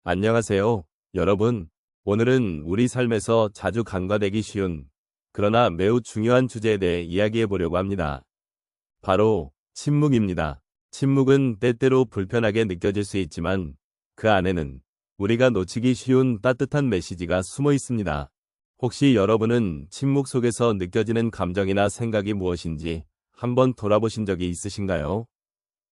안녕하세요, 여러분. 오늘은 우리 삶에서 자주 간과되기 쉬운, 그러나 매우 중요한 주제에 대해 이야기해 보려고 합니다. 바로 침묵입니다. 침묵은 때때로 불편하게 느껴질 수 있지만 그 안에는 우리가 놓치기 쉬운 따뜻한 메시지가 숨어 있습니다. 혹시 여러분은 침묵 속에서 느껴지는 감정이나 생각이 무엇인지 한번 돌아보신 적이 있으신가요?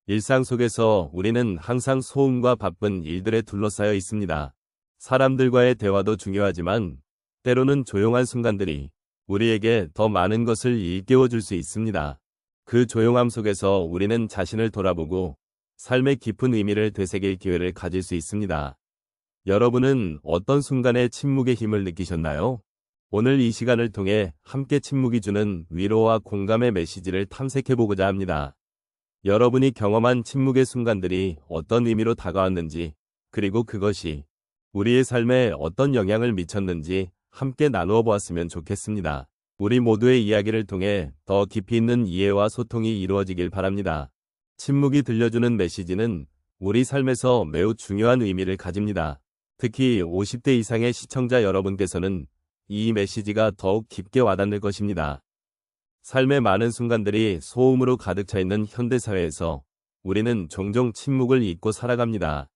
일상 속에서 우리는 항상 소음과 바쁜 일들에 둘러싸여 있습니다. 사람들과의 대화도 중요하지만 때로는 조용한 순간들이 우리에게 더 많은 것을 일깨워 줄 수 있습니다. 그 조용함 속에서 우리는 자신을 돌아보고 삶의 깊은 의미를 되새길 기회를 가질 수 있습니다. 여러분은 어떤 순간에 침묵의 힘을 느끼셨나요? 오늘 이 시간을 통해 함께 침묵이 주는 위로와 공감의 메시지를 탐색해 보고자 합니다. 여러분이 경험한 침묵의 순간들이 어떤 의미로 다가왔는지, 그리고 그것이 우리의 삶에 어떤 영향을 미쳤는지 함께 나누어 보았으면 좋겠습니다. 우리 모두의 이야기를 통해 더 깊이 있는 이해와 소통이 이루어지길 바랍니다. 침묵이 들려주는 메시지는 우리 삶에서 매우 중요한 의미를 가집니다. 특히 50대 이상의 시청자 여러분께서는 이 메시지가 더욱 깊게 와닿을 것입니다. 삶의 많은 순간들이 소음으로 가득 차 있는 현대사회에서 우리는 종종 침묵을 잊고 살아갑니다.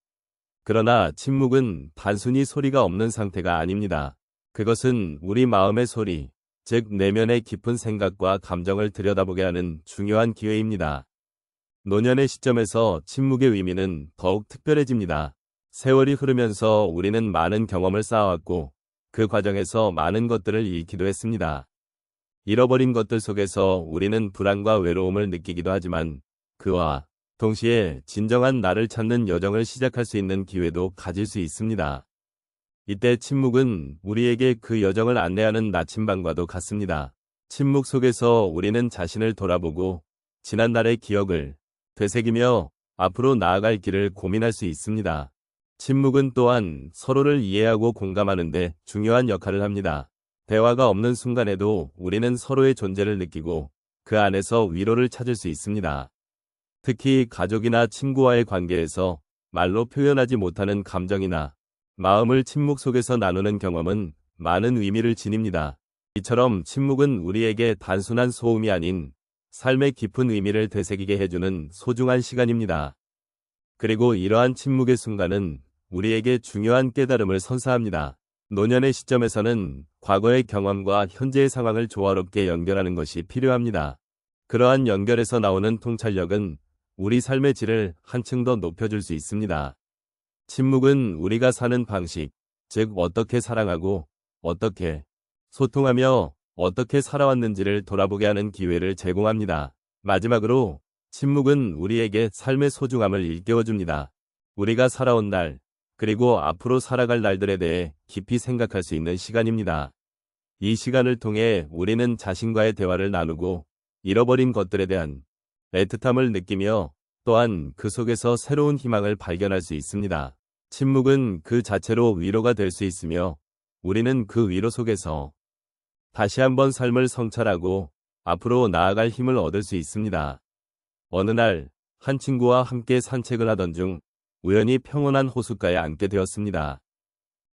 그러나 침묵은 단순히 소리가 없는 상태가 아닙니다. 그것은 우리 마음의 소리, 즉 내면의 깊은 생각과 감정을 들여다보게 하는 중요한 기회입니다. 노년의 시점에서 침묵의 의미는 더욱 특별해집니다. 세월이 흐르면서 우리는 많은 경험을 쌓아왔고 그 과정에서 많은 것들을 잃기도 했습니다. 잃어버린 것들 속에서 우리는 불안과 외로움을 느끼기도 하지만 그와 동시에 진정한 나를 찾는 여정을 시작할 수 있는 기회도 가질 수 있습니다. 이때 침묵은 우리에게 그 여정을 안내하는 나침반과도 같습니다. 침묵 속에서 우리는 자신을 돌아보고 지난날의 기억을 되새기며 앞으로 나아갈 길을 고민할 수 있습니다. 침묵은 또한 서로를 이해하고 공감하는 데 중요한 역할을 합니다. 대화가 없는 순간에도 우리는 서로의 존재를 느끼고 그 안에서 위로를 찾을 수 있습니다. 특히 가족이나 친구와의 관계에서 말로 표현하지 못하는 감정이나 마음을 침묵 속에서 나누는 경험은 많은 의미를 지닙니다. 이처럼 침묵은 우리에게 단순한 소음이 아닌 삶의 깊은 의미를 되새기게 해주는 소중한 시간입니다. 그리고 이러한 침묵의 순간은 우리에게 중요한 깨달음을 선사합니다. 노년의 시점에서는 과거의 경험과 현재의 상황을 조화롭게 연결하는 것이 필요합니다. 그러한 연결에서 나오는 통찰력은 우리 삶의 질을 한층 더 높여줄 수 있습니다. 침묵은 우리가 사는 방식, 즉 어떻게 사랑하고 어떻게 소통하며 어떻게 살아왔는지를 돌아보게 하는 기회를 제공합니다. 마지막으로 침묵은 우리에게 삶의 소중함을 일깨워줍니다. 우리가 살아온 날, 그리고 앞으로 살아갈 날들에 대해 깊이 생각할 수 있는 시간입니다. 이 시간을 통해 우리는 자신과의 대화를 나누고 잃어버린 것들에 대한 애틋함을 느끼며 또한 그 속에서 새로운 희망을 발견할 수 있습니다. 침묵은 그 자체로 위로가 될 수 있으며 우리는 그 위로 속에서 다시 한번 삶을 성찰하고 앞으로 나아갈 힘을 얻을 수 있습니다. 어느 날 한 친구와 함께 산책을 하던 중 우연히 평온한 호숫가에 앉게 되었습니다.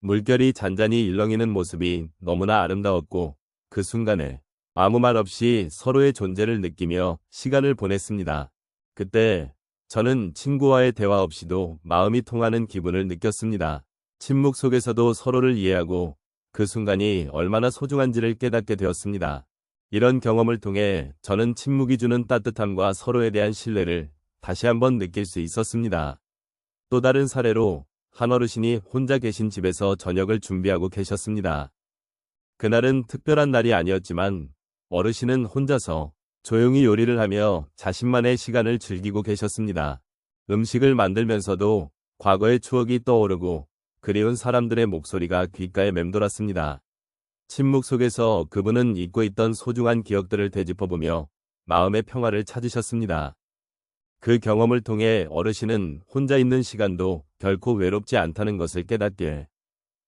물결이 잔잔히 일렁이는 모습이 너무나 아름다웠고 그 순간에 아무 말 없이 서로의 존재를 느끼며 시간을 보냈습니다. 그때 저는 친구와의 대화 없이도 마음이 통하는 기분을 느꼈습니다. 침묵 속에서도 서로를 이해하고 그 순간이 얼마나 소중한지를 깨닫게 되었습니다. 이런 경험을 통해 저는 침묵이 주는 따뜻함과 서로에 대한 신뢰를 다시 한번 느낄 수 있었습니다. 또 다른 사례로 한 어르신이 혼자 계신 집에서 저녁을 준비하고 계셨습니다. 그날은 특별한 날이 아니었지만 어르신은 혼자서 조용히 요리를 하며 자신만의 시간을 즐기고 계셨습니다. 음식을 만들면서도 과거의 추억이 떠오르고 그리운 사람들의 목소리가 귓가에 맴돌았습니다. 침묵 속에서 그분은 잊고 있던 소중한 기억들을 되짚어보며 마음의 평화를 찾으셨습니다. 그 경험을 통해 어르신은 혼자 있는 시간도 결코 외롭지 않다는 것을 깨닫게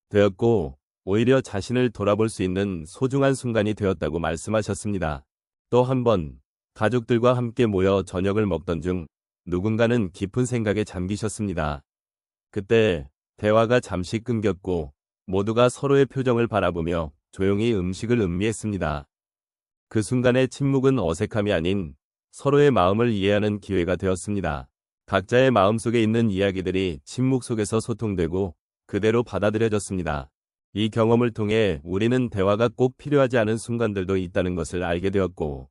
되었고 오히려 자신을 돌아볼 수 있는 소중한 순간이 되었다고 말씀하셨습니다. 또 한 번 가족들과 함께 모여 저녁을 먹던 중 누군가는 깊은 생각에 잠기셨습니다. 그때 대화가 잠시 끊겼고 모두가 서로의 표정을 바라보며 조용히 음식을 음미했습니다. 그 순간의 침묵은 어색함이 아닌 서로의 마음을 이해하는 기회가 되었습니다. 각자의 마음속에 있는 이야기들이 침묵 속에서 소통되고 그대로 받아들여졌습니다. 이 경험을 통해 우리는 대화가 꼭 필요하지 않은 순간들도 있다는 것을 알게 되었고,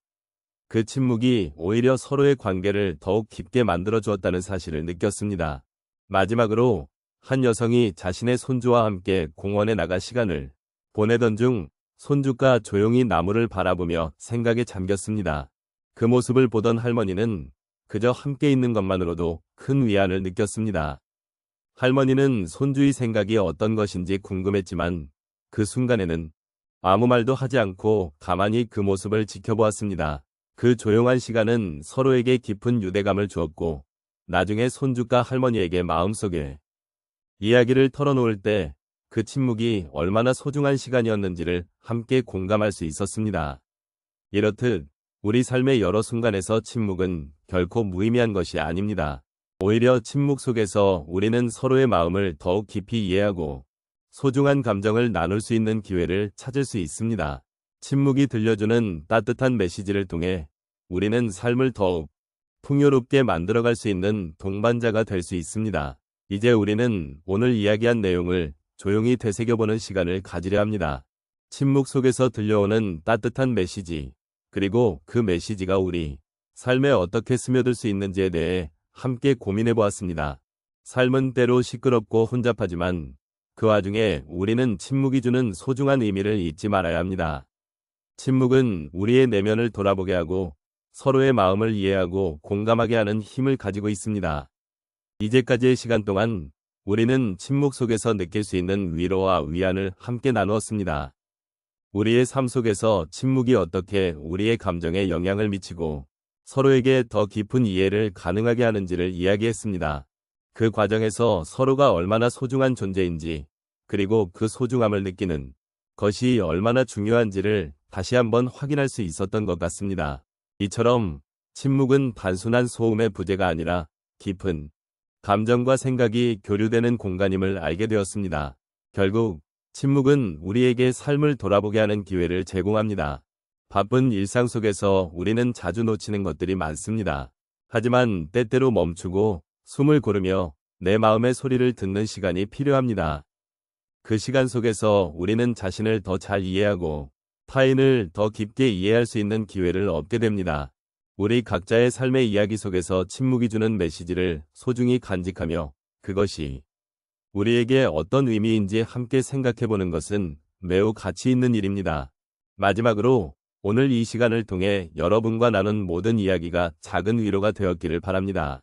그 침묵이 오히려 서로의 관계를 더욱 깊게 만들어 주었다는 사실을 느꼈습니다. 마지막으로 한 여성이 자신의 손주와 함께 공원에 나가 시간을 보내던 중 손주가 조용히 나무를 바라보며 생각에 잠겼습니다. 그 모습을 보던 할머니는 그저 함께 있는 것만으로도 큰 위안을 느꼈습니다. 할머니는 손주의 생각이 어떤 것인지 궁금했지만 그 순간에는 아무 말도 하지 않고 가만히 그 모습을 지켜보았습니다. 그 조용한 시간은 서로에게 깊은 유대감을 주었고 나중에 손주가 할머니에게 마음속에 이야기를 털어놓을 때 그 침묵이 얼마나 소중한 시간이었는지를 함께 공감할 수 있었습니다. 이렇듯 우리 삶의 여러 순간에서 침묵은 결코 무의미한 것이 아닙니다. 오히려 침묵 속에서 우리는 서로의 마음을 더욱 깊이 이해하고 소중한 감정을 나눌 수 있는 기회를 찾을 수 있습니다. 침묵이 들려주는 따뜻한 메시지를 통해 우리는 삶을 더욱 풍요롭게 만들어갈 수 있는 동반자가 될 수 있습니다. 이제 우리는 오늘 이야기한 내용을 조용히 되새겨보는 시간을 가지려 합니다. 침묵 속에서 들려오는 따뜻한 메시지, 그리고 그 메시지가 우리 삶에 어떻게 스며들 수 있는지에 대해 함께 고민해 보았습니다. 삶은 때로 시끄럽고 혼잡하지만 그 와중에 우리는 침묵이 주는 소중한 의미를 잊지 말아야 합니다. 침묵은 우리의 내면을 돌아보게 하고 서로의 마음을 이해하고 공감하게 하는 힘을 가지고 있습니다. 이제까지의 시간 동안 우리는 침묵 속에서 느낄 수 있는 위로와 위안을 함께 나누었습니다. 우리의 삶 속에서 침묵이 어떻게 우리의 감정에 영향을 미치고 서로에게 더 깊은 이해를 가능하게 하는지를 이야기했습니다. 그 과정에서 서로가 얼마나 소중한 존재인지, 그리고 그 소중함을 느끼는 것이 얼마나 중요한지를 다시 한번 확인할 수 있었던 것 같습니다. 이처럼 침묵은 단순한 소음의 부재가 아니라 깊은 감정과 생각이 교류되는 공간임을 알게 되었습니다. 결국 침묵은 우리에게 삶을 돌아보게 하는 기회를 제공합니다. 바쁜 일상 속에서 우리는 자주 놓치는 것들이 많습니다. 하지만 때때로 멈추고 숨을 고르며 내 마음의 소리를 듣는 시간이 필요합니다. 그 시간 속에서 우리는 자신을 더 잘 이해하고 타인을 더 깊게 이해할 수 있는 기회를 얻게 됩니다. 우리 각자의 삶의 이야기 속에서 침묵이 주는 메시지를 소중히 간직하며 그것이 우리에게 어떤 의미인지 함께 생각해보는 것은 매우 가치 있는 일입니다. 마지막으로 오늘 이 시간을 통해 여러분과 나눈 모든 이야기가 작은 위로가 되었기를 바랍니다.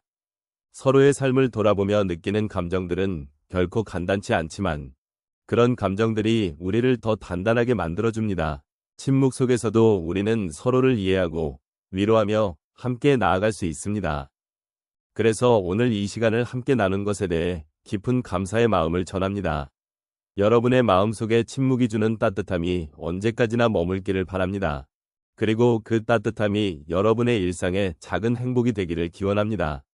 서로의 삶을 돌아보며 느끼는 감정들은 결코 간단치 않지만 그런 감정들이 우리를 더 단단하게 만들어줍니다. 침묵 속에서도 우리는 서로를 이해하고 위로하며 함께 나아갈 수 있습니다. 그래서 오늘 이 시간을 함께 나눈 것에 대해 깊은 감사의 마음을 전합니다. 여러분의 마음속에 침묵이 주는 따뜻함이 언제까지나 머물기를 바랍니다. 그리고 그 따뜻함이 여러분의 일상에 작은 행복이 되기를 기원합니다.